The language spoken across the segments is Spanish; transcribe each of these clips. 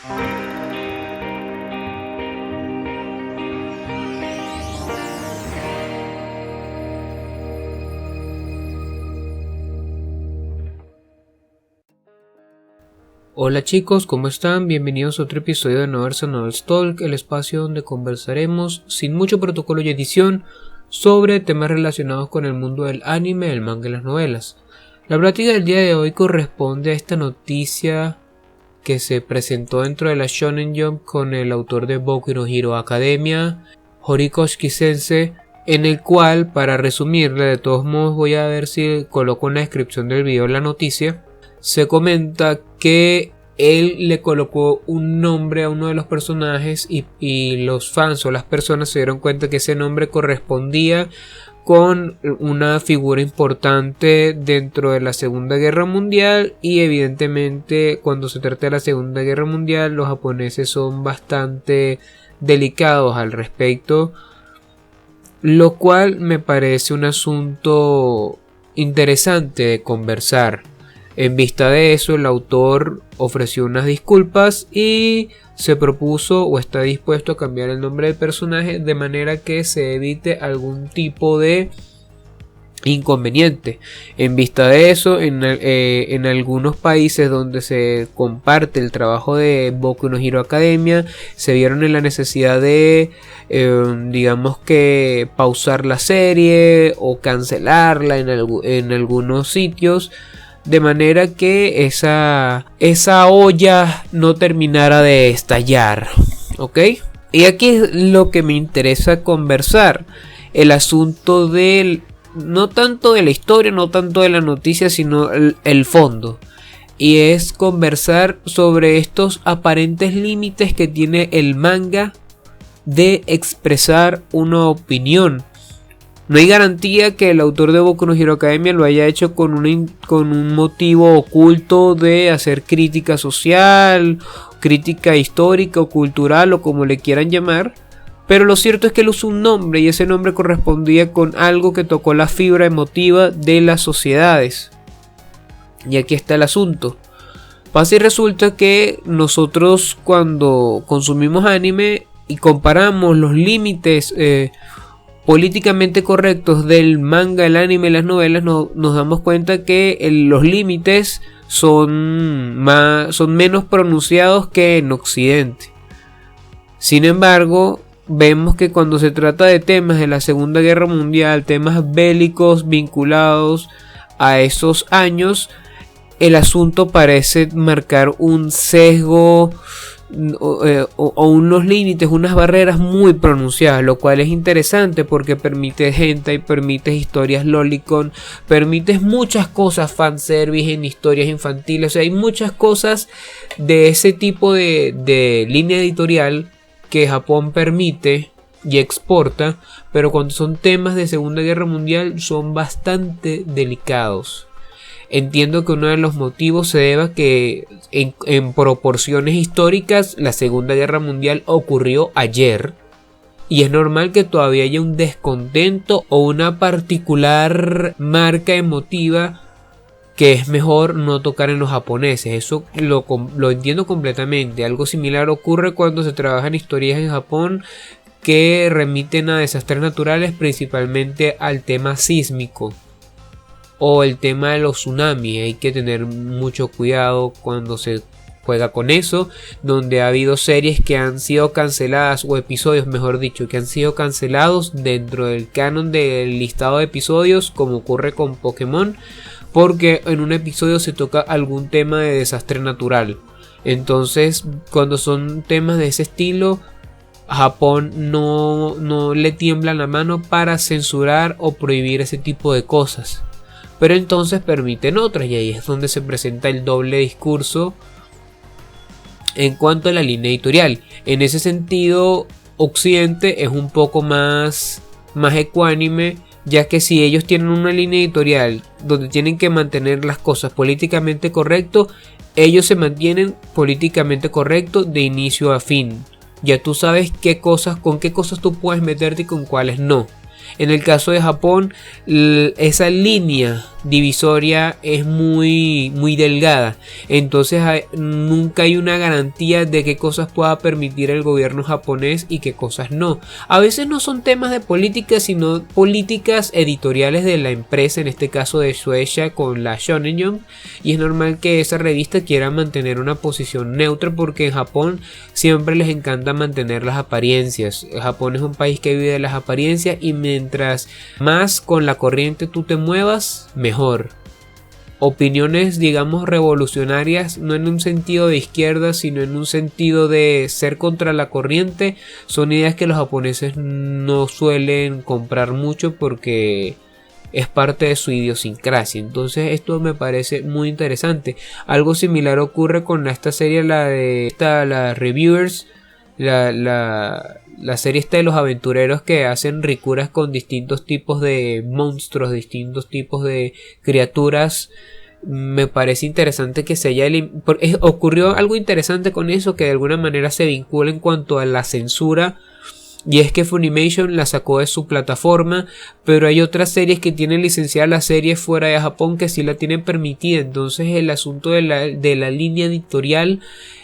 Hola chicos, ¿cómo están? Bienvenidos a otro episodio de Noverse Novels Talk, el espacio donde conversaremos sin mucho protocolo y edición sobre temas relacionados con el mundo del anime, el manga y las novelas. La plática del día de hoy corresponde a esta noticia que se presentó dentro de la Shonen Jump con el autor de Boku no Hero Academia, Horikoshi Sensei, en el cual, para resumirle, de todos modos voy a ver si coloco en la descripción del video la noticia. Se comenta que él le colocó un nombre a uno de los personajes y los fans o las personas se dieron cuenta que ese nombre correspondía con una figura importante dentro de la Segunda Guerra Mundial, y evidentemente cuando se trata de la Segunda Guerra Mundial los japoneses son bastante delicados al respecto, lo cual me parece un asunto interesante de conversar. En vista de eso, el autor ofreció unas disculpas y se propuso o está dispuesto a cambiar el nombre del personaje de manera que se evite algún tipo de inconveniente. En vista de eso, en algunos países donde se comparte el trabajo de Boku no Hero Academia, se vieron en la necesidad de digamos que pausar la serie o cancelarla en algunos sitios, de manera que esa olla no terminara de estallar, ¿ok? Y aquí es lo que me interesa conversar, el asunto del, no tanto de la historia, no tanto de la noticia, sino el fondo. Y es conversar sobre estos aparentes límites que tiene el manga de expresar una opinión. No hay garantía que el autor de Boku no Hero Academia lo haya hecho con un motivo oculto de hacer crítica social, crítica histórica o cultural o como le quieran llamar. Pero lo cierto es que él usó un nombre y ese nombre correspondía con algo que tocó la fibra emotiva de las sociedades. Y aquí está el asunto. Pasa y resulta que nosotros cuando consumimos anime y comparamos los límites políticamente correctos del manga, el anime y las novelas, nos damos cuenta que los límites son menos pronunciados que en Occidente. Sin embargo, vemos que cuando se trata de temas de la Segunda Guerra Mundial, temas bélicos vinculados a esos años, el asunto parece marcar un sesgo o unos límites, unas barreras muy pronunciadas, lo cual es interesante porque permite hentai, permite historias lolicon, permite muchas cosas, fanservice en historias infantiles. O sea, hay muchas cosas de ese tipo de línea editorial que Japón permite y exporta, pero cuando son temas de Segunda Guerra Mundial son bastante delicados. Entiendo que uno de los motivos se deba a que en proporciones históricas la Segunda Guerra Mundial ocurrió ayer y es normal que todavía haya un descontento o una particular marca emotiva que es mejor no tocar en los japoneses. Eso lo entiendo completamente. Algo similar ocurre cuando se trabajan historias en Japón que remiten a desastres naturales, principalmente al tema sísmico o el tema de los tsunamis. Hay que tener mucho cuidado cuando se juega con eso, donde ha habido series que han sido canceladas, o episodios mejor dicho, que han sido cancelados dentro del canon del listado de episodios, como ocurre con Pokémon, porque en un episodio se toca algún tema de desastre natural. Entonces, cuando son temas de ese estilo, Japón no le tiembla la mano para censurar o prohibir ese tipo de cosas. Pero entonces permiten otras, y ahí es donde se presenta el doble discurso en cuanto a la línea editorial. En ese sentido, Occidente es un poco más ecuánime, ya que si ellos tienen una línea editorial donde tienen que mantener las cosas políticamente correcto, ellos se mantienen políticamente correcto de inicio a fin. Ya tú sabes con qué cosas tú puedes meterte y con cuáles no. En el caso de Japón, esa línea divisoria es muy delgada. Entonces nunca hay una garantía de qué cosas pueda permitir el gobierno japonés y qué cosas no. A veces no son temas de política, sino políticas editoriales de la empresa, en este caso de Shueisha con la Shonen Jump, y es normal que esa revista quiera mantener una posición neutra porque en Japón siempre les encanta mantener las apariencias. Japón es un país que vive de las apariencias y mientras más con la corriente tú te muevas, mejor. Opiniones, digamos, revolucionarias, no en un sentido de izquierda, sino en un sentido de ser contra la corriente, son ideas que los japoneses no suelen comprar mucho porque es parte de su idiosincrasia. Entonces esto me parece muy interesante. Algo similar ocurre con esta serie, la Reviewers, la serie esta de los aventureros que hacen ricuras con distintos tipos de monstruos, distintos tipos de criaturas. Me parece interesante que se haya ocurrió algo interesante con eso, que de alguna manera se vincula en cuanto a la censura, y es que Funimation la sacó de su plataforma, pero hay otras series que tienen licenciada la serie fuera de Japón que sí la tienen permitida. Entonces el asunto de la línea editorial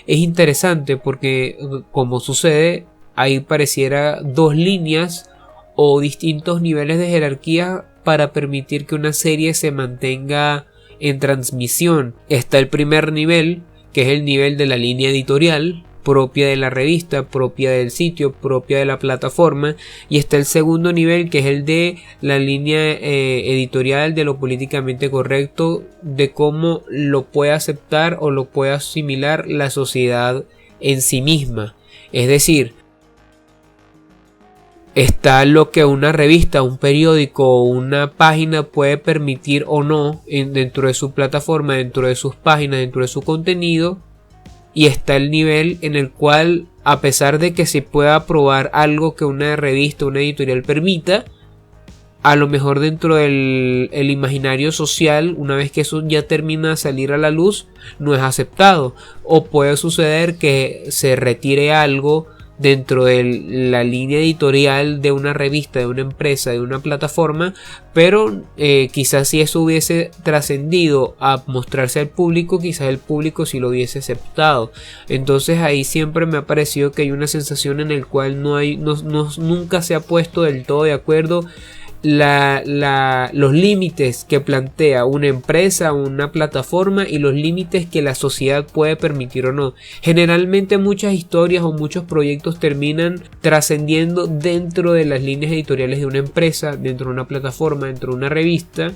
es interesante porque, como sucede, ahí pareciera dos líneas o distintos niveles de jerarquía para permitir que una serie se mantenga en transmisión. Está el primer nivel, que es el nivel de la línea editorial propia de la revista, propia del sitio, propia de la plataforma, y está el segundo nivel, que es el de la línea editorial de lo políticamente correcto, de cómo lo puede aceptar o lo puede asimilar la sociedad en sí misma. Es decir, está lo que una revista, un periódico o una página puede permitir o no dentro de su plataforma, dentro de sus páginas, dentro de su contenido. Y está el nivel en el cual, a pesar de que se pueda aprobar algo que una revista, una editorial permita, a lo mejor dentro del imaginario social, una vez que eso ya termina de salir a la luz, no es aceptado. O puede suceder que se retire algo dentro de la línea editorial de una revista, de una empresa, de una plataforma, pero quizás si eso hubiese trascendido a mostrarse al público, quizás el público sí lo hubiese aceptado. Entonces ahí siempre me ha parecido que hay una sensación en el cual nunca se ha puesto del todo de acuerdo los límites que plantea una empresa, una plataforma, y los límites que la sociedad puede permitir o no. Generalmente muchas historias o muchos proyectos terminan trascendiendo dentro de las líneas editoriales de una empresa, dentro de una plataforma, dentro de una revista,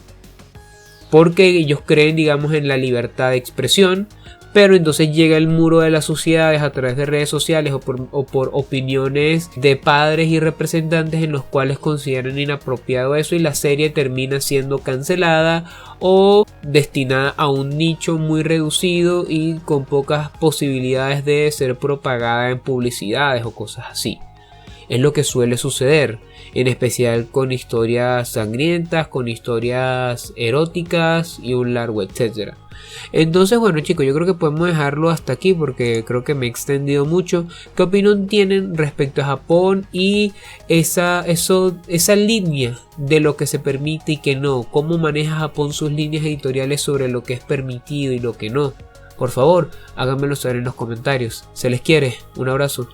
porque ellos creen, digamos, en la libertad de expresión. Pero entonces llega el muro de las sociedades a través de redes sociales o por opiniones de padres y representantes en los cuales consideran inapropiado eso, y la serie termina siendo cancelada o destinada a un nicho muy reducido y con pocas posibilidades de ser propagada en publicidades o cosas así. Es lo que suele suceder, en especial con historias sangrientas, con historias eróticas y un largo etcétera. Entonces, bueno, chicos, yo creo que podemos dejarlo hasta aquí porque creo que me he extendido mucho. ¿Qué opinión tienen respecto a Japón y esa línea de lo que se permite y que no? ¿Cómo maneja Japón sus líneas editoriales sobre lo que es permitido y lo que no? Por favor, háganmelo saber en los comentarios. Se les quiere. Un abrazo.